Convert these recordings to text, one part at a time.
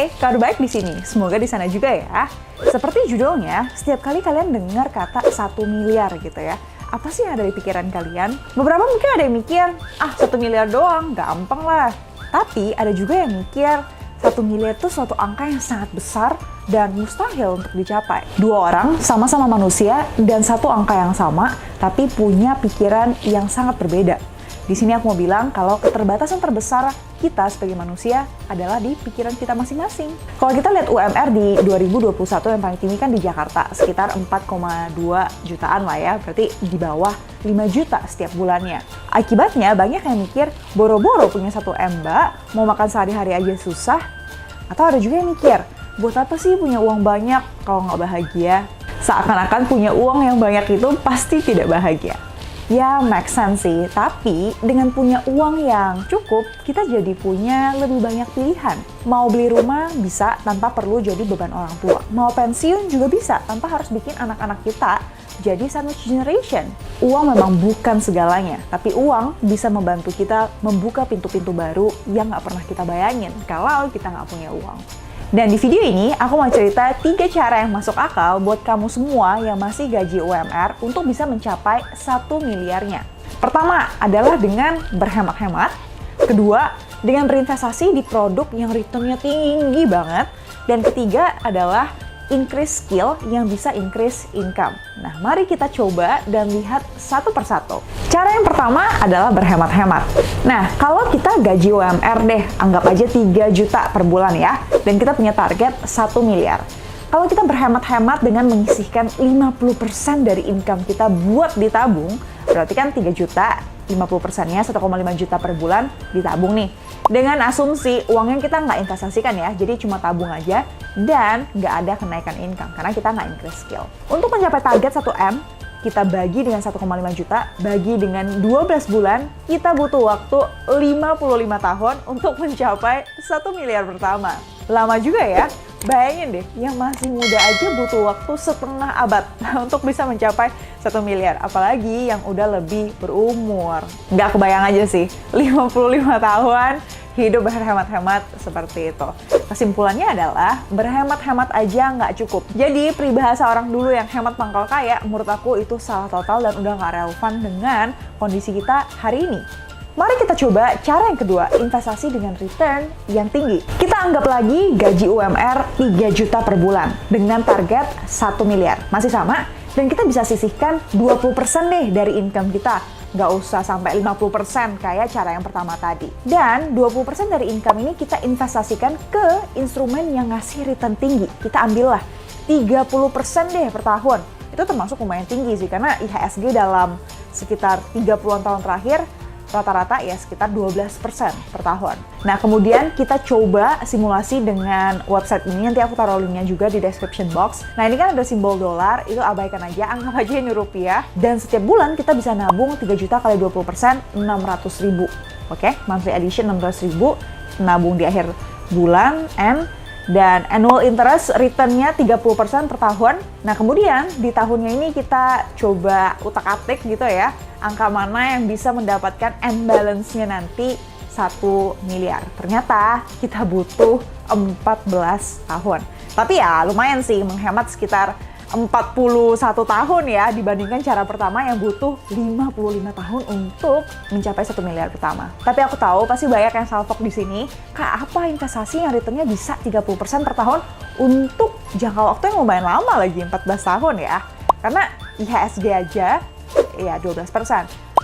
Hai, kabar baik di sini. Semoga di sana juga ya. Seperti judulnya, setiap kali kalian dengar kata 1 miliar gitu ya, apa sih yang ada di pikiran kalian? Beberapa mungkin ada yang mikir, 1 miliar doang, gampang lah. Tapi ada juga yang mikir, 1 miliar itu suatu angka yang sangat besar dan mustahil untuk dicapai. Dua orang sama-sama manusia dan satu angka yang sama, tapi punya pikiran yang sangat berbeda. Di sini aku mau bilang kalau keterbatasan terbesar kita sebagai manusia adalah di pikiran kita masing-masing. Kalau kita lihat UMR di 2021 yang paling tinggi kan di Jakarta, sekitar 4,2 jutaan lah ya, berarti di bawah 5 juta setiap bulannya. Akibatnya banyak yang mikir, boro-boro punya 1 M mbak, mau makan sehari-hari aja susah. Atau ada juga yang mikir, buat apa sih punya uang banyak kalau nggak bahagia? Seakan-akan punya uang yang banyak itu pasti tidak bahagia. Ya, make sense sih. Tapi dengan punya uang yang cukup, kita jadi punya lebih banyak pilihan. Mau beli rumah bisa tanpa perlu jadi beban orang tua. Mau pensiun juga bisa tanpa harus bikin anak-anak kita jadi sandwich generation. Uang memang bukan segalanya, tapi uang bisa membantu kita membuka pintu-pintu baru yang nggak pernah kita bayangin kalau kita nggak punya uang. Dan di video ini, aku mau cerita 3 cara yang masuk akal buat kamu semua yang masih gaji UMR untuk bisa mencapai 1 miliarnya. Pertama adalah dengan berhemat-hemat. Kedua, dengan berinvestasi di produk yang returnnya tinggi banget. Dan ketiga adalah increase skill yang bisa increase income. Nah, mari kita coba dan lihat satu persatu. Cara yang pertama adalah berhemat-hemat. Nah, kalau kita gaji UMR deh, anggap aja 3 juta per bulan ya, dan kita punya target 1 miliar. Kalau kita berhemat-hemat dengan menyisihkan 50% dari income kita buat ditabung, berarti kan 3 juta, 50%-nya 1,5 juta per bulan ditabung nih. Dengan asumsi uangnya kita nggak investasikan ya, jadi cuma tabung aja dan nggak ada kenaikan income karena kita nggak increase skill. Untuk mencapai target 1 M, kita bagi dengan 1,5 juta, bagi dengan 12 bulan, kita butuh waktu 55 tahun untuk mencapai 1 miliar pertama. Lama juga ya? Bayangin deh, yang masih muda aja butuh waktu setengah abad untuk bisa mencapai 1 miliar. Apalagi yang udah lebih berumur. Nggak kebayang aja sih, 55 tahun hidup berhemat-hemat seperti itu. Kesimpulannya adalah, berhemat-hemat aja nggak cukup. Jadi, peribahasa orang dulu yang hemat pangkal kaya, menurut aku itu salah total dan udah nggak relevan dengan kondisi kita hari ini. Mari kita coba cara yang kedua, investasi dengan return yang tinggi. Kita anggap lagi gaji UMR 3 juta per bulan dengan target 1 miliar. Masih sama, dan kita bisa sisihkan 20% deh dari income kita. Nggak usah sampai 50% kayak cara yang pertama tadi. Dan 20% dari income ini kita investasikan ke instrumen yang ngasih return tinggi. Kita ambillah 30% deh per tahun. Itu termasuk lumayan tinggi sih, karena IHSG dalam sekitar 30-an tahun terakhir rata-rata ya sekitar 12% per tahun. Nah, kemudian kita coba simulasi dengan website ini, nanti aku taruh linknya juga di description box. Nah, ini kan ada simbol dolar, itu abaikan aja, anggap aja ini rupiah. Dan setiap bulan kita bisa nabung 3 juta kali 20%, 600 ribu. Oke, monthly addition 600 ribu, nabung di akhir bulan, dan annual interest return-nya 30% per tahun. Nah, kemudian di tahunnya ini kita coba utak-atik gitu ya, angka mana yang bisa mendapatkan end balance-nya nanti 1 miliar. Ternyata kita butuh 14 tahun. Tapi ya lumayan sih, menghemat sekitar 41 tahun ya, dibandingkan cara pertama yang butuh 55 tahun untuk mencapai 1 miliar pertama. Tapi aku tahu pasti banyak yang salfok di sini, Kak, apa investasi yang returnnya bisa 30% per tahun untuk jangka waktu yang lumayan lama lagi, 14 tahun ya. Karena IHSG aja ya 12%.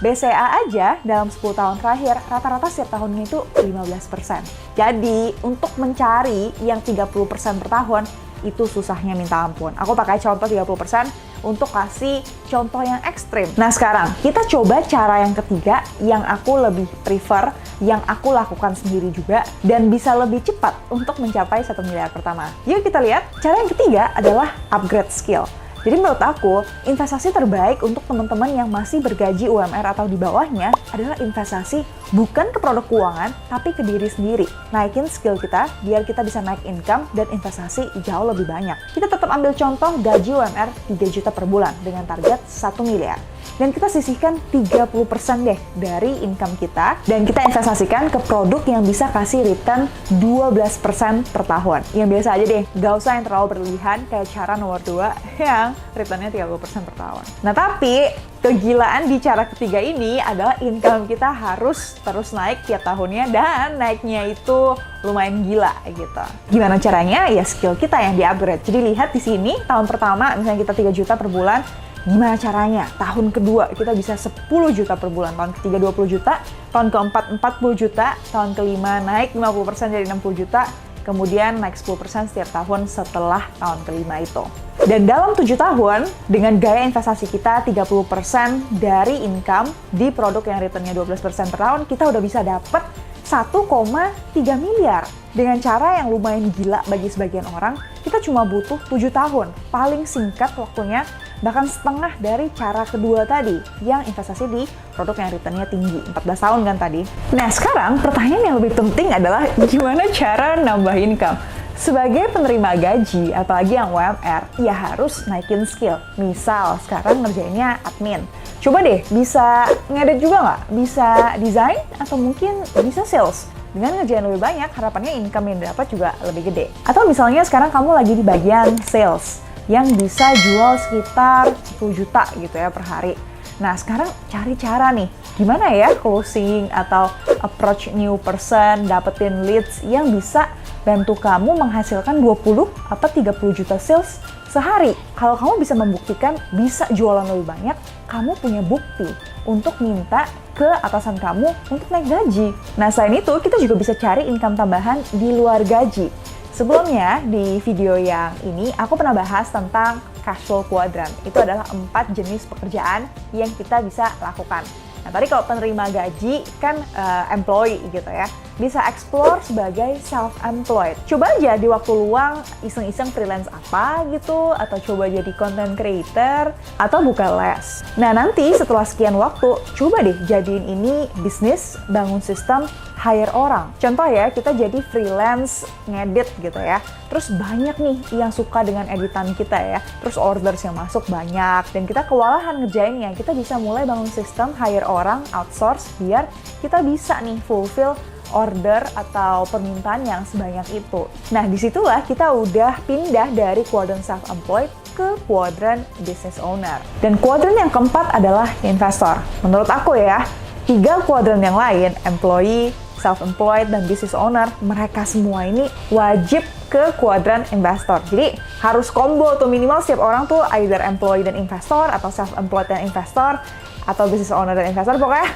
BCA aja dalam 10 tahun terakhir, rata-rata setiap tahunnya itu 15%. Jadi, untuk mencari yang 30% per tahun, itu susahnya minta ampun. Aku pakai contoh 30% untuk kasih contoh yang ekstrim. Nah, sekarang kita coba cara yang ketiga yang aku lebih prefer, yang aku lakukan sendiri juga, dan bisa lebih cepat untuk mencapai 1 miliar pertama. Yuk kita lihat, cara yang ketiga adalah upgrade skill. Jadi menurut aku, investasi terbaik untuk teman-teman yang masih bergaji UMR atau di bawahnya adalah investasi bukan ke produk keuangan, tapi ke diri sendiri. Naikin skill kita, biar kita bisa naik income dan investasi jauh lebih banyak. Kita tetap ambil contoh gaji UMR 3 juta per bulan dengan target 1 miliar. dan kita sisihkan 30% deh dari income kita, dan kita investasikan ke produk yang bisa kasih return 12% per tahun. Yang biasa aja deh, gak usah yang terlalu berlebihan kayak cara nomor 2 yang returnnya 30% per tahun. Nah tapi, kegilaan di cara ketiga ini adalah income kita harus terus naik tiap tahunnya, dan naiknya itu lumayan gila gitu. Gimana caranya? Ya skill kita yang di-upgrade. Jadi lihat di sini, tahun pertama misalnya kita 3 juta per bulan, gimana caranya? Tahun kedua kita bisa 10 juta per bulan, tahun ketiga 20 juta, tahun keempat 40 juta, tahun kelima naik 50% jadi 60 juta, kemudian naik 10% setiap tahun setelah tahun kelima itu. Dan dalam 7 tahun, dengan gaya investasi kita 30% dari income di produk yang returnnya 12% per tahun, kita udah bisa dapet 1,3 miliar. Dengan cara yang lumayan gila bagi sebagian orang, kita cuma butuh 7 tahun. Paling singkat waktunya, bahkan setengah dari cara kedua tadi, yang investasi di produk yang returnnya tinggi, 14 tahun kan tadi. Nah sekarang pertanyaan yang lebih penting adalah gimana cara nambah income? Sebagai penerima gaji, apalagi yang UMR, ya harus naikin skill. Misal sekarang ngerjainnya admin. Coba deh, bisa ngedit juga nggak? Bisa desain? Atau mungkin bisa sales? Dengan ngerjain lebih banyak, harapannya income yang dapat juga lebih gede. Atau misalnya sekarang kamu lagi di bagian sales, yang bisa jual sekitar 10 juta gitu ya per hari. Nah sekarang cari cara nih, gimana ya closing atau approach new person, dapetin leads yang bisa bantu kamu menghasilkan 20 atau 30 juta sales sehari. Kalau kamu bisa membuktikan bisa jualan lebih banyak, kamu punya bukti untuk minta ke atasan kamu untuk naik gaji. Nah selain itu, kita juga bisa cari income tambahan di luar gaji. Sebelumnya, di video yang ini, aku pernah bahas tentang cash flow quadrant. Itu adalah 4 jenis pekerjaan yang kita bisa lakukan. Nah, tadi kalau penerima gaji kan employee gitu ya, bisa explore sebagai self-employed. Coba aja di waktu luang iseng-iseng freelance apa gitu, atau coba jadi content creator, atau buka les. Nah, nanti setelah sekian waktu, coba deh jadiin ini bisnis, bangun sistem, hire orang. Contoh ya, kita jadi freelance ngedit gitu ya. Terus banyak nih yang suka dengan editan kita ya. Terus orders yang masuk banyak. Dan kita kewalahan ngerjainnya. Kita bisa mulai bangun sistem, hire orang, outsource, biar kita bisa nih fulfill order atau permintaan yang sebanyak itu. Nah, disitulah kita udah pindah dari quadrant self-employed ke quadrant business owner. Dan quadrant yang keempat adalah investor. Menurut aku ya, 3 kuadran yang lain, employee, self-employed, dan business owner, mereka semua ini wajib ke kuadran investor. Jadi harus combo tuh, minimal setiap orang tuh either employee dan investor, atau self-employed dan investor, atau business owner dan investor, pokoknya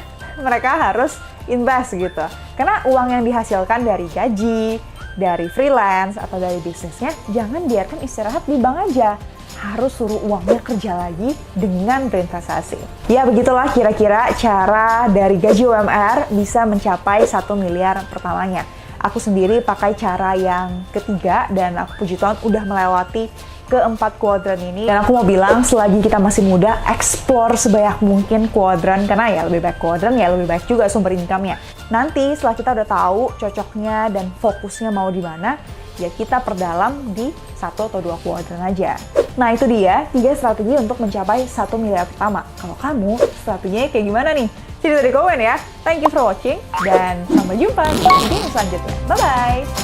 mereka harus invest gitu. Karena uang yang dihasilkan dari gaji, dari freelance, atau dari bisnisnya, jangan biarkan istirahat di bank aja. Harus suruh uangnya kerja lagi dengan berinvestasi. Ya begitulah kira-kira cara dari gaji UMR bisa mencapai 1 miliar pertamanya. Aku sendiri pakai cara yang ketiga dan aku puji Tuhan udah melewati ke-4 kuadran ini. Dan aku mau bilang selagi kita masih muda, explore sebanyak mungkin kuadran, karena ya lebih baik kuadran ya lebih baik juga sumber income-nya. Nanti setelah kita udah tahu cocoknya dan fokusnya mau di mana, ya kita perdalam di 1 atau 2 kuadran aja. Nah itu dia 3 strategi untuk mencapai 1 miliar pertama. Kalau kamu, strateginya kayak gimana nih? Cerita di komen ya. Thank you for watching, dan sampai jumpa di video selanjutnya. Bye-bye!